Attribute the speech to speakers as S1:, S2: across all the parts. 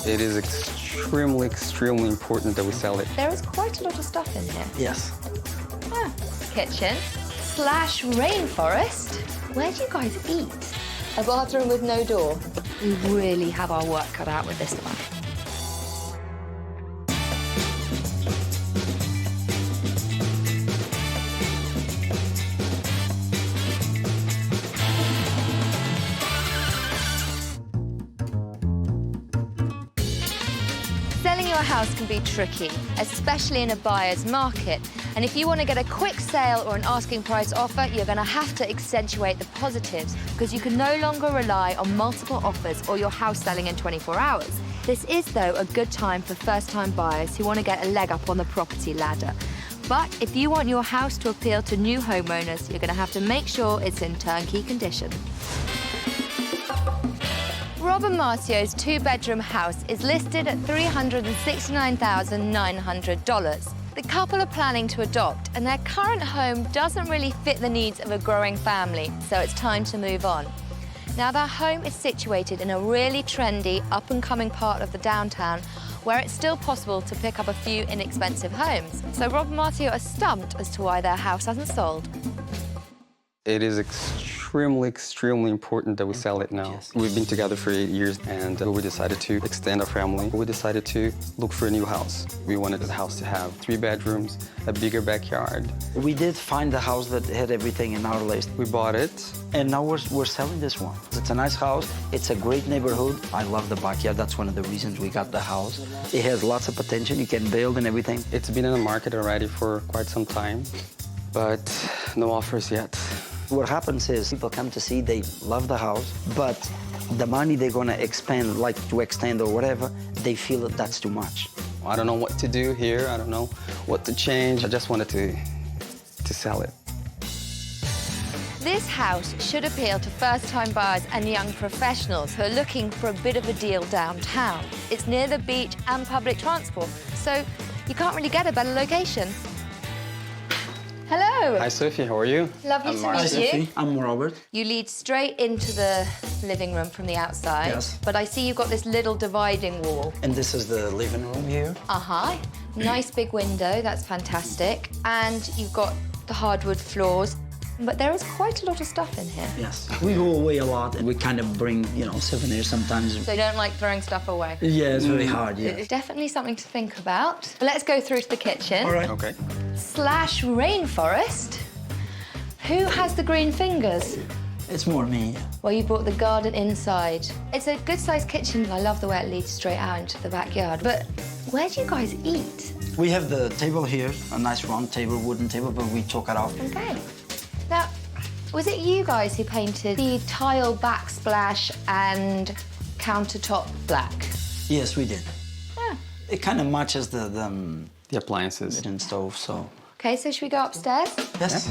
S1: It is extremely important that we sell it.
S2: There is quite a lot of stuff in here.
S3: Yes.
S2: Ah, kitchen slash rainforest. Where do you guys eat? A bathroom with no door. We really have our work cut out with this one. Selling your house can be tricky, especially in a buyer's market. And if you want to get a quick sale or an asking price offer, you're going to have to accentuate the positives because you can no longer rely on multiple offers or your house selling in 24 hours. This is, though, a good time for first-time buyers who want to get a leg up on the property ladder. But if you want your house to appeal to new homeowners, you're going to have to make sure it's in turnkey condition. Rob and Marcio's two-bedroom house is listed at $369,900. The couple are planning to adopt, and their current home doesn't really fit the needs of a growing family, so it's time to move on. Now, their home is situated in a really trendy, up-and-coming part of the downtown, where it's still possible to pick up a few inexpensive homes. So Rob and Marcio are stumped as to why their house hasn't sold.
S1: It is extremely important that we sell it now.
S3: Yes.
S1: We've been together for 8 years, and we decided to extend our family. We decided to look for a new house. We wanted the house to have 3 bedrooms, a bigger backyard.
S3: We did find a house that had everything in our list.
S1: We bought it.
S3: And now we're selling this one. It's a nice house. It's a great neighborhood. I love the backyard. That's one of the reasons we got the house. It has lots of potential. You can build and everything.
S1: It's been in the market already for quite some time, but no offers yet.
S3: What happens is people come to see, they love the house, but the money they're gonna expend, like to extend or whatever, they feel that that's too much.
S1: I don't know what to do here. I don't know what to change. I just wanted to sell it.
S2: This house should appeal to first-time buyers and young professionals who are looking for a bit of a deal downtown. It's near the beach and public transport, so you can't really get a better location. Hello.
S1: Hi, Sophie. How are you?
S2: Lovely
S1: I'm
S2: to
S1: Marcio.
S2: meet you.
S3: I'm Robert.
S2: You lead straight into the living room from the outside.
S3: Yes.
S2: But I see you've got this little dividing wall.
S3: And this is the living room here.
S2: Uh-huh. Nice big window. That's fantastic. And you've got the hardwood floors. But there is quite a lot of stuff in here.
S3: Yes. We go away a lot, and we kind of bring, souvenirs sometimes.
S2: So you don't like throwing stuff away?
S3: Yeah, it's very hard, yeah.
S2: It's definitely something to think about. But let's go through to the kitchen.
S3: All right.
S1: Okay.
S2: Slash rainforest. Who has the green fingers?
S3: It's more me.
S2: Well, you brought the garden inside. It's a good-sized kitchen. I love the way it leads straight out into the backyard. But where do you guys eat?
S3: We have the table here, a nice round table, wooden table, but we took it off.
S2: Okay. Now, was it you guys who painted the tile backsplash and countertop black?
S3: Yes, we did.
S2: Yeah.
S3: It kind of matches the
S1: appliances.
S3: and stove, so.
S2: Okay, so should we go upstairs?
S3: Yes.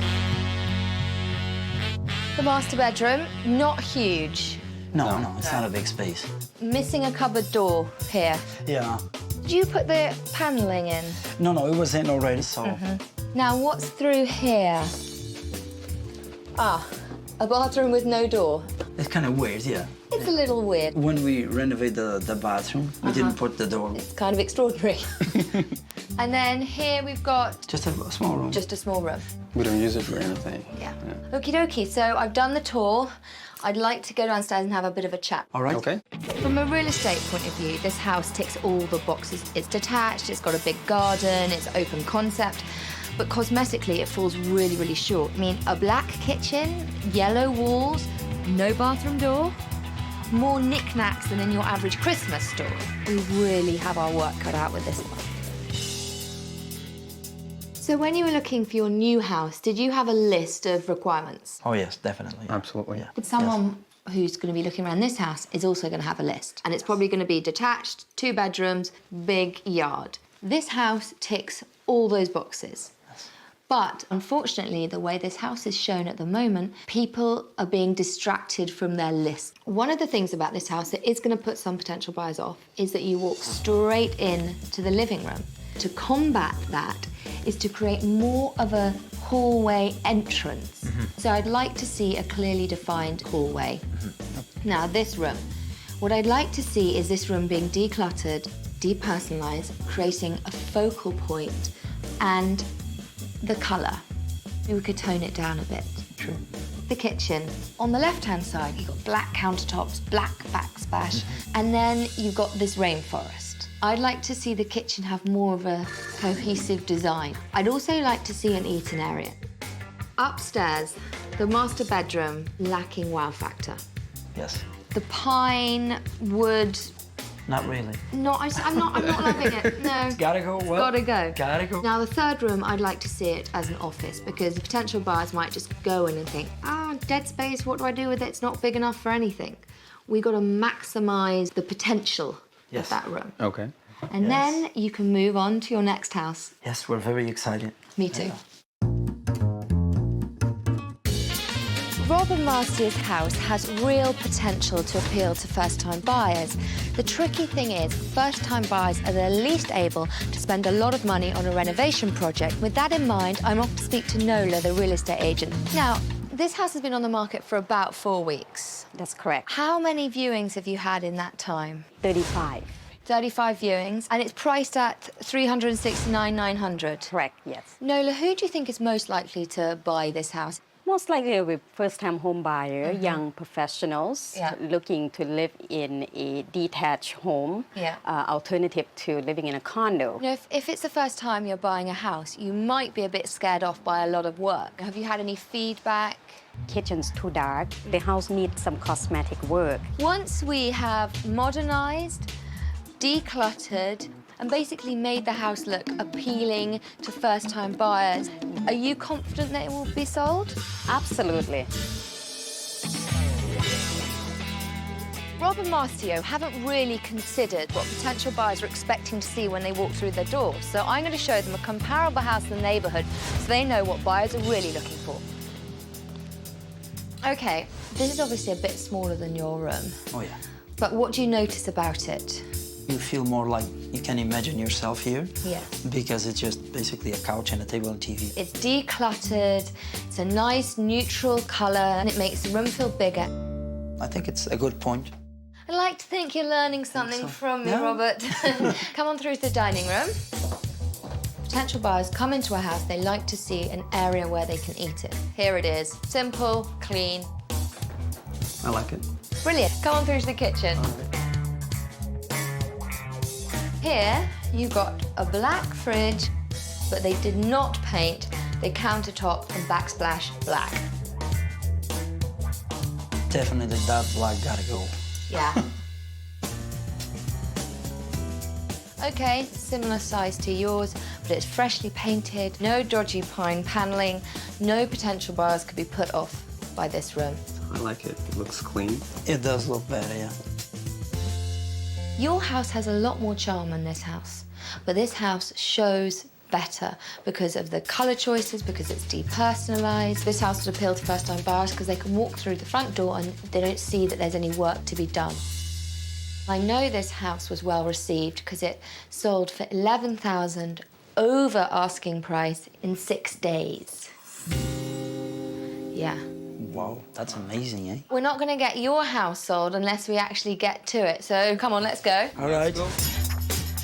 S2: The master bedroom, not huge.
S3: No, it's not a big space.
S2: Missing a cupboard door here.
S3: Yeah.
S2: Did you put the paneling in?
S3: No, it was in already, so.
S2: Now, what's through here? Ah, a bathroom with no door.
S3: It's kind of weird, yeah.
S2: It's a little weird.
S3: When we renovated the bathroom, we didn't put the door.
S2: It's kind of extraordinary. And then here we've got
S3: Just a small room.
S2: just a small room.
S1: We don't use it for anything.
S2: Yeah. Okie dokie, so I've done the tour. I'd like to go downstairs and have a bit of a chat.
S3: All right.
S1: Okay.
S2: From a real estate point of view, this house ticks all the boxes. It's detached, it's got a big garden, it's open concept, but cosmetically it falls really, really short. I mean, a black kitchen, yellow walls, no bathroom door, more knickknacks than in your average Christmas store. We really have our work cut out with this one. So when you were looking for your new house, did you have a list of requirements?
S3: Oh, yes, definitely. Yeah.
S1: Absolutely.
S3: Yeah.
S2: But someone who's going to be looking around this house is also going to have a list. And it's probably going to be detached, 2 bedrooms, big yard. This house ticks all those boxes. But unfortunately, the way this house is shown at the moment, people are being distracted from their list. One of the things about this house that is going to put some potential buyers off is that you walk straight in to the living room. To combat that is to create more of a hallway entrance. So I'd like to see a clearly defined hallway. Now, this room, What I'd like to see is this room being decluttered, depersonalised, creating a focal point, and the colour. We could tone it down a bit.
S3: True.
S2: The kitchen. On the left-hand side, you've got black countertops, black backsplash, and then you've got this rainforest. I'd like to see the kitchen have more of a cohesive design. I'd also like to see an eating area. Upstairs, the master bedroom, lacking wow factor.
S3: Yes.
S2: The pine, wood...
S3: Not really.
S2: No, I'm not loving it, no.
S3: Gotta go, well,
S2: Gotta go.
S3: Gotta go.
S2: Now, the third room, I'd like to see it as an office because the potential buyers might just go in and think, dead space, what do I do with it? It's not big enough for anything. We got to maximise the potential of that room.
S1: Okay.
S2: And then you can move on to your next house.
S3: Yes, we're very excited.
S2: Me too. Rob and Marcio's house has real potential to appeal to first-time buyers. The tricky thing is, first-time buyers are the least able to spend a lot of money on a renovation project. With that in mind, I'm off to speak to Nola, the real estate agent. Now, this house has been on the market for about 4 weeks.
S4: That's correct.
S2: How many viewings have you had in that time?
S4: 35.
S2: 35 viewings, and it's priced at $369,900.
S4: Correct, yes.
S2: Nola, who do you think is most likely to buy this house?
S4: Most likely with first-time home buyer, young professionals looking to live in a detached home, alternative to living in a condo.
S2: You know, if it's the first time you're buying a house, you might be a bit scared off by a lot of work. Have you had any feedback?
S4: Kitchen's too dark. The house needs some cosmetic work.
S2: Once we have modernised, decluttered, and basically made the house look appealing to first-time buyers, are you confident that it will be sold?
S4: Absolutely.
S2: Rob and Marcio haven't really considered what potential buyers are expecting to see when they walk through their door, so I'm going to show them a comparable house in the neighbourhood so they know what buyers are really looking for. OK, this is obviously a bit smaller than your room.
S3: Oh, yeah.
S2: But what do you notice about it?
S3: You feel more like you can imagine yourself here.
S2: Yeah.
S3: Because it's just basically a couch and a table and TV.
S2: It's decluttered, it's a nice neutral colour, and it makes the room feel bigger.
S3: I think it's a good point.
S2: I like to think you're learning something from me, Robert. Come on through to the dining room. Potential buyers come into a house, they like to see an area where they can eat it. Here it is, simple, clean.
S1: I like it.
S2: Brilliant. Come on through to the kitchen. Here, you've got a black fridge, but they did not paint the countertop and backsplash black.
S3: Definitely that black gotta go.
S2: Yeah. OK, similar size to yours, but it's freshly painted, no dodgy pine panelling, no potential buyers could be put off by this room.
S1: I like it. It looks clean.
S3: It does look better, yeah.
S2: Your house has a lot more charm than this house, but this house shows better because of the colour choices, because it's depersonalised. This house would appeal to first-time buyers because they can walk through the front door and they don't see that there's any work to be done. I know this house was well received because it sold for $11,000 over asking price in 6 days. Yeah.
S3: Wow, that's amazing, eh?
S2: We're not going to get your house sold unless we actually get to it, so come on, let's go.
S3: All right.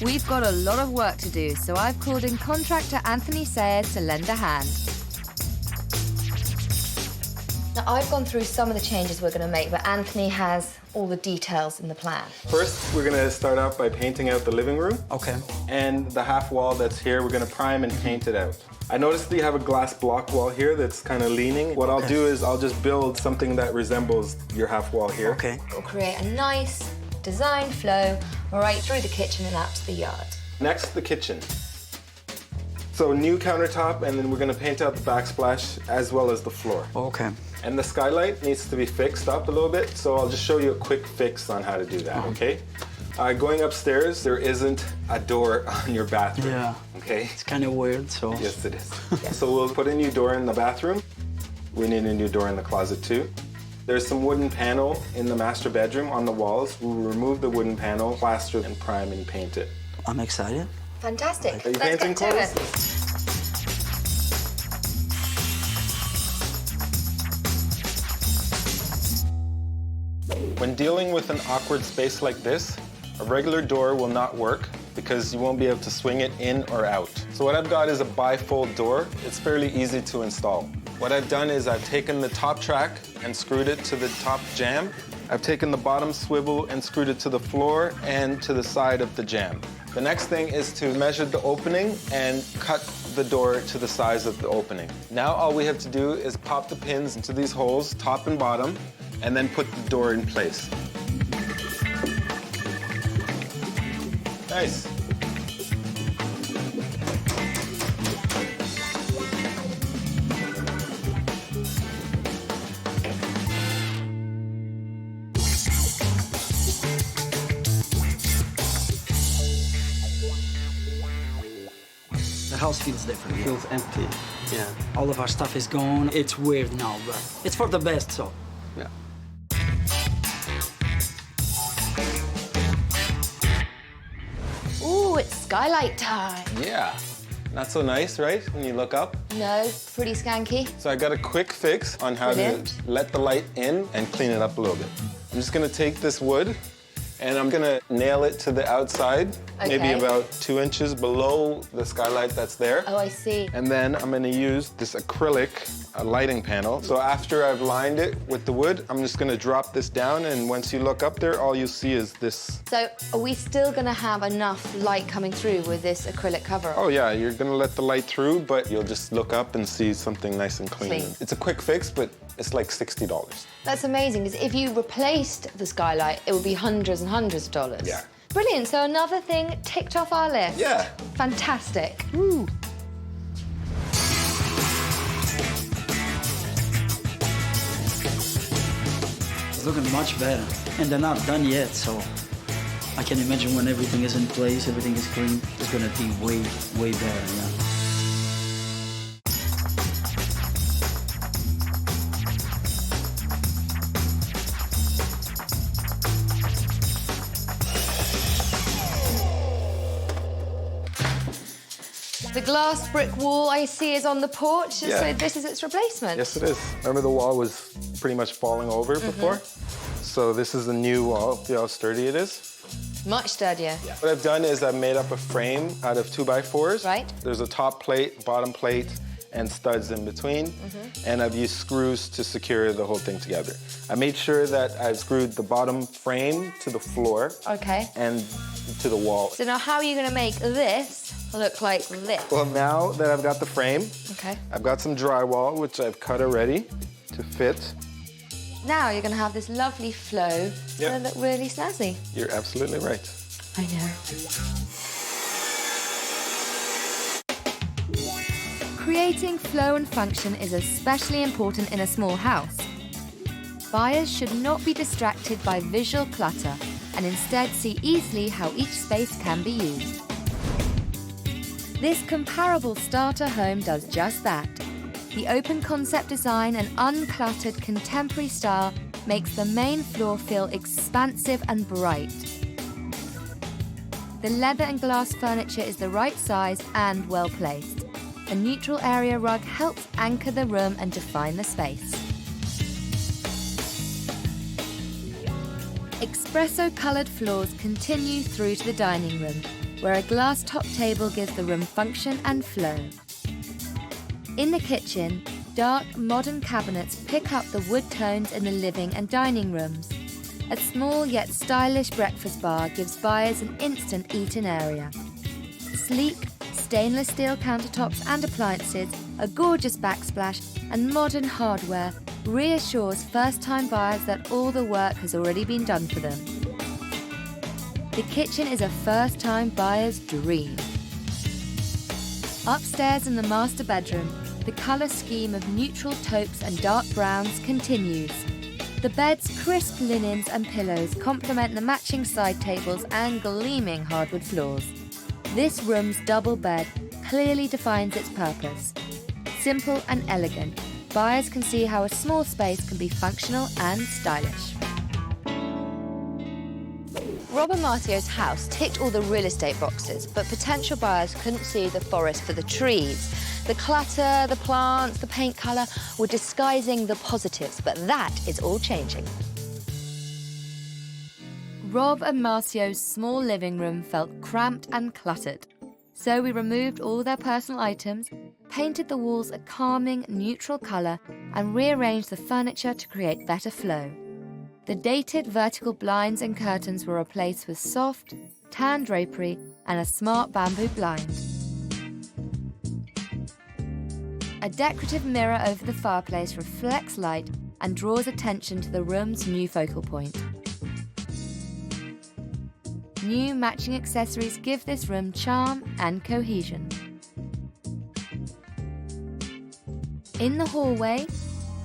S2: We've got a lot of work to do, so I've called in contractor Anthony Sayers to lend a hand. Now, I've gone through some of the changes we're going to make, but Anthony has all the details in the plan.
S5: First, we're going to start out by painting out the living room.
S3: Okay.
S5: And the half wall that's here, we're going to prime and paint it out. I noticed that you have a glass block wall here that's kind of leaning. What I'll do is I'll just build something that resembles your half wall here.
S3: Okay.
S2: We'll create a nice design flow right through the kitchen and out to the yard.
S5: Next, the kitchen. So new countertop, and then we're going to paint out the backsplash as well as the floor.
S3: Okay.
S5: And the skylight needs to be fixed up a little bit, so I'll just show you a quick fix on how to do that, okay? Going upstairs, there isn't a door on your bathroom.
S3: Yeah.
S5: Okay?
S3: It's kind of weird, so...
S5: Yes, it is. So we'll put a new door in the bathroom. We need a new door in the closet too. There's some wooden panel in the master bedroom on the walls. We'll remove the wooden panel, plaster and prime and paint it.
S3: I'm excited.
S2: Fantastic.
S5: Are you
S2: Let's
S5: painting
S2: get to
S5: clothes?
S2: it.
S5: When dealing with an awkward space like this, a regular door will not work because you won't be able to swing it in or out. So what I've got is a bifold door. It's fairly easy to install. What I've done is I've taken the top track and screwed it to the top jamb. I've taken the bottom swivel and screwed it to the floor and to the side of the jamb. The next thing is to measure the opening and cut the door to the size of the opening. Now all we have to do is pop the pins into these holes, top and bottom, and then put the door in place. Nice.
S3: The house feels different.
S1: It feels empty. Yeah.
S3: All of our stuff is gone. It's weird now, but it's for the best, so.
S1: Yeah.
S2: Ooh, it's skylight time.
S5: Yeah. Not so nice, right, when you look up?
S2: No, pretty skanky.
S5: So I got a quick fix on how
S2: Brilliant.
S5: to let the light in and clean it up a little bit. I'm just gonna take this wood and I'm gonna nail it to the outside, maybe
S2: Okay.
S5: about 2 inches below the skylight that's there.
S2: Oh, I see.
S5: And then I'm gonna use this acrylic lighting panel. So after I've lined it with the wood, I'm just gonna drop this down, and once you look up there, all you see is this.
S2: So are we still going to have enough light coming through with this acrylic cover?
S5: Oh yeah, you're gonna let the light through, but you'll just look up and see something nice and clean.
S2: Clean.
S5: It's a quick fix, but it's like $60.
S2: That's amazing, because if you replaced the skylight, it would be hundreds and hundreds of dollars.
S5: Yeah.
S2: Brilliant, so another thing ticked off our list.
S5: Yeah.
S2: Fantastic. Woo.
S3: It's looking much better. And they're not done yet, so I can imagine when everything is in place, everything is clean, it's gonna be way, way better, yeah.
S2: The glass brick wall I see is on the porch,
S5: Yeah.
S2: so this is its replacement.
S5: Yes, it is. Remember the wall was pretty much falling over before? So this is a new wall. See how sturdy it is?
S2: Much sturdier.
S5: What I've done is I've made up a frame out of 2x4s.
S2: Right.
S5: There's a top plate, bottom plate, and studs in between. And I've used screws to secure the whole thing together. I made sure that I've screwed the bottom frame to the floor
S2: Okay.
S5: and to the wall.
S2: So now how are you going to make this look like this?
S5: Well, now that I've got the frame,
S2: Okay.
S5: I've got some drywall, which I've cut already to fit.
S2: Now you're going to have this lovely flow. It's
S5: Yeah.
S2: going to look really snazzy.
S5: You're absolutely right.
S2: I know. Creating flow and function is especially important in a small house. Buyers should not be distracted by visual clutter and instead see easily how each space can be used. This comparable starter home does just that. The open concept design and uncluttered contemporary style makes the main floor feel expansive and bright. The leather and glass furniture is the right size and well placed. A neutral area rug helps anchor the room and define the space. Espresso-coloured floors continue through to the dining room, where a glass top table gives the room function and flow. In the kitchen, dark, modern cabinets pick up the wood tones in the living and dining rooms. A small yet stylish breakfast bar gives buyers an instant eat-in area. Sleek, stainless steel countertops and appliances, a gorgeous backsplash, and modern hardware reassures first-time buyers that all the work has already been done for them. The kitchen is a first-time buyer's dream. Upstairs in the master bedroom, the colour scheme of neutral taupes and dark browns continues. The bed's crisp linens and pillows complement the matching side tables and gleaming hardwood floors. This room's double bed clearly defines its purpose. Simple and elegant, buyers can see how a small space can be functional and stylish. Rob and Marcio's house ticked all the real estate boxes, but potential buyers couldn't see the forest for the trees. The clutter, the plants, the paint colour were disguising the positives, but that is all changing. Rob and Marcio's small living room felt cramped and cluttered. So we removed all their personal items, painted the walls a calming, neutral colour, and rearranged the furniture to create better flow. The dated vertical blinds and curtains were replaced with soft, tan drapery and a smart bamboo blind. A decorative mirror over the fireplace reflects light and draws attention to the room's new focal point. New matching accessories give this room charm and cohesion. In the hallway,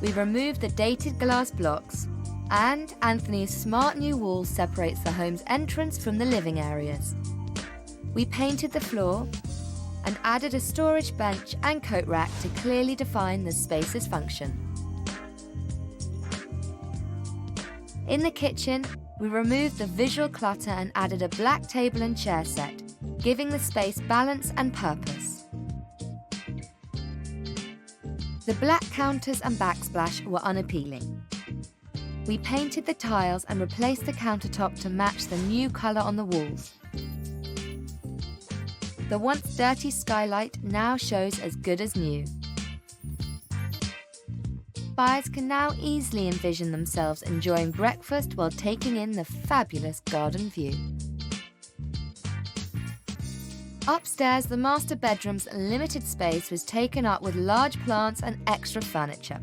S2: we removed the dated glass blocks, and Anthony's smart new wall separates the home's entrance from the living areas. We painted the floor and added a storage bench and coat rack to clearly define the space's function. In the kitchen, we removed the visual clutter and added a black table and chair set, giving the space balance and purpose. The black counters and backsplash were unappealing. We painted the tiles and replaced the countertop to match the new colour on the walls. The once dirty skylight now shows as good as new. Buyers can now easily envision themselves enjoying breakfast while taking in the fabulous garden view. Upstairs, the master bedroom's limited space was taken up with large plants and extra furniture.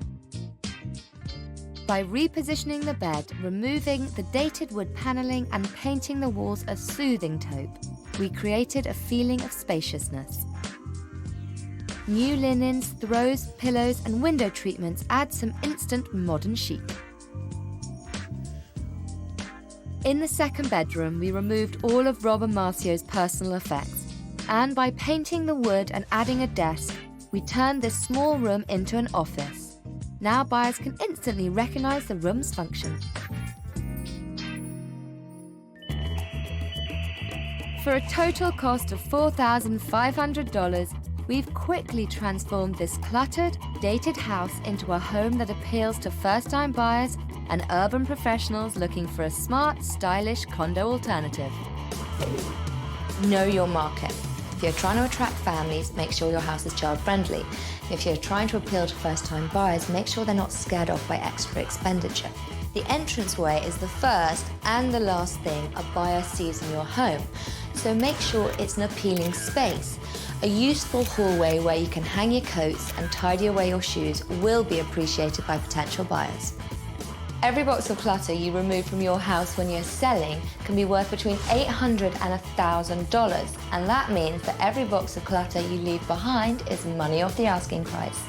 S2: By repositioning the bed, removing the dated wood panelling and painting the walls a soothing taupe, we created a feeling of spaciousness. New linens, throws, pillows and window treatments add some instant modern chic. In the second bedroom, we removed all of Rob and Marcio's personal effects, and by painting the wood and adding a desk, we turned this small room into an office. Now buyers can instantly recognise the room's function. For a total cost of $4,500, we've quickly transformed this cluttered, dated house into a home that appeals to first-time buyers and urban professionals looking for a smart, stylish condo alternative. Know your market. If you're trying to attract families, make sure your house is child-friendly. If you're trying to appeal to first-time buyers, make sure they're not scared off by extra expenditure. The entranceway is the first and the last thing a buyer sees in your home, so make sure it's an appealing space. A useful hallway where you can hang your coats and tidy away your shoes will be appreciated by potential buyers. Every box of clutter you remove from your house when you're selling can be worth between $800 and $1,000, and that means that every box of clutter you leave behind is money off the asking price.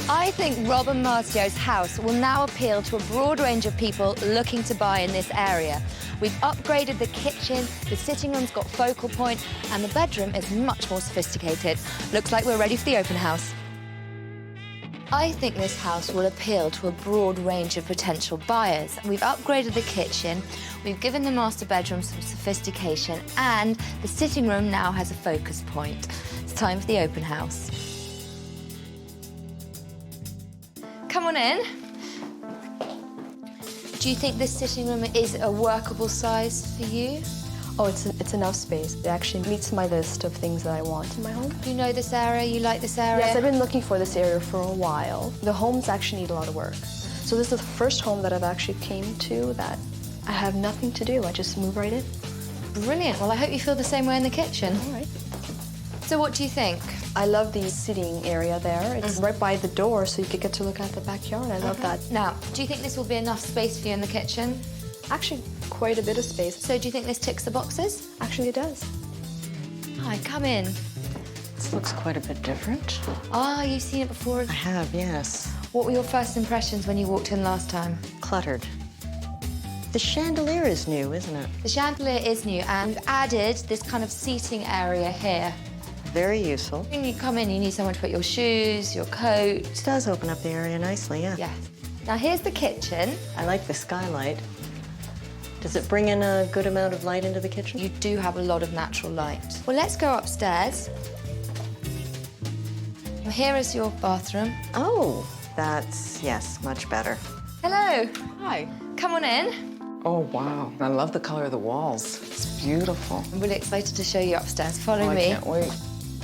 S2: I think Rob and Marcio's house will now appeal to a broad range of people looking to buy in this area. We've upgraded the kitchen, the sitting room's got focal point, and the bedroom is much more sophisticated. Looks like we're ready for the open house. I think this house will appeal to a broad range of potential buyers. We've upgraded the kitchen, we've given the master bedroom some sophistication, and the sitting room now has a focus point. It's time for the open house. Come on in. Do you think this sitting room is a workable size for you?
S6: Oh, it's enough space. It actually meets my list of things that I want in my home.
S2: Do you know this area? You like this area?
S6: Yes, I've been looking for this area for a while. The homes actually need a lot of work. So this is the first home that I've actually came to that I have nothing to do. I just move right in.
S2: Brilliant. Well, I hope you feel the same way in the kitchen.
S6: All right.
S2: So what do you think?
S6: I love the sitting area there. It's right by the door, so you could get to look at the backyard. I love that.
S2: Now, do you think this will be enough space for you in the kitchen?
S6: Actually, quite a bit of space.
S2: So do you think this ticks the boxes?
S6: Actually, it does.
S2: Hi, come in.
S7: This looks quite a bit different.
S2: Ah, you've seen it before.
S7: I have, yes.
S2: What were your first impressions when you walked in last time?
S7: Cluttered. The chandelier is new, isn't it?
S2: The chandelier is new, and we've added this kind of seating area here.
S7: Very useful.
S2: When you come in, you need somewhere to put your shoes, your coat.
S7: It does open up the area nicely, yeah.
S2: Yeah. Now here's the kitchen.
S7: I like the skylight. Does it bring in a good amount of light into the kitchen?
S2: You do have a lot of natural light. Well, let's go upstairs. Here is your bathroom.
S7: Oh, that's, yes, much better.
S2: Hello.
S6: Hi.
S2: Come on in.
S8: Oh, wow. I love the color of the walls. It's beautiful.
S2: I'm really excited to show you upstairs. Follow
S8: Oh, I
S2: me.
S8: can't wait.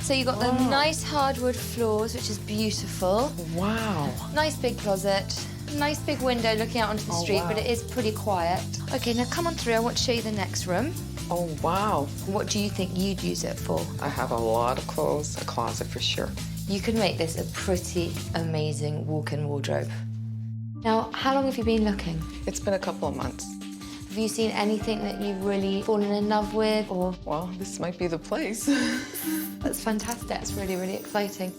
S2: So you've got the nice hardwood floors, which is beautiful.
S8: Wow.
S2: Nice big closet. Nice big window looking out onto the street,
S8: wow.
S2: but it is pretty quiet. Okay, now come on through. I want to show you the next room.
S8: Oh, wow.
S2: What do you think you'd use it for?
S8: I have a lot of clothes, a closet for sure.
S2: You can make this a pretty amazing walk-in wardrobe. Now, how long have you been looking?
S8: It's been a couple of months.
S2: Have you seen anything that you've really fallen in love with, or?
S8: Well, this might be the place.
S2: That's fantastic. That's really, really exciting.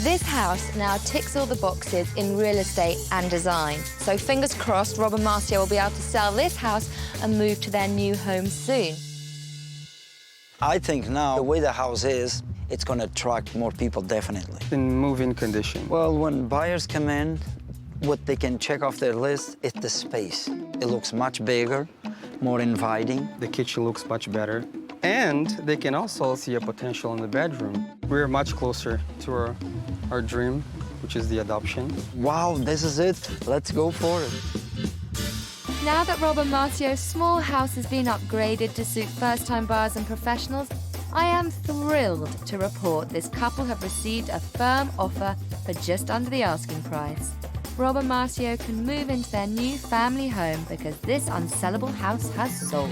S2: This house now ticks all the boxes in real estate and design. So fingers crossed, Rob and Marcio will be able to sell this house and move to their new home soon.
S3: I think now, the way the house is, it's going to attract more people, definitely.
S1: In move-in condition.
S3: Well, when buyers come in, what they can check off their list is the space. It looks much bigger, more inviting.
S1: The kitchen looks much better. And they can also see a potential in the bedroom. We're much closer to our dream, which is the adoption.
S3: Wow, this is it. Let's go for it.
S2: Now that Rob and Marcio's small house has been upgraded to suit first-time buyers and professionals, I am thrilled to report this couple have received a firm offer for just under the asking price. Rob and Marcio can move into their new family home because this unsellable house has sold.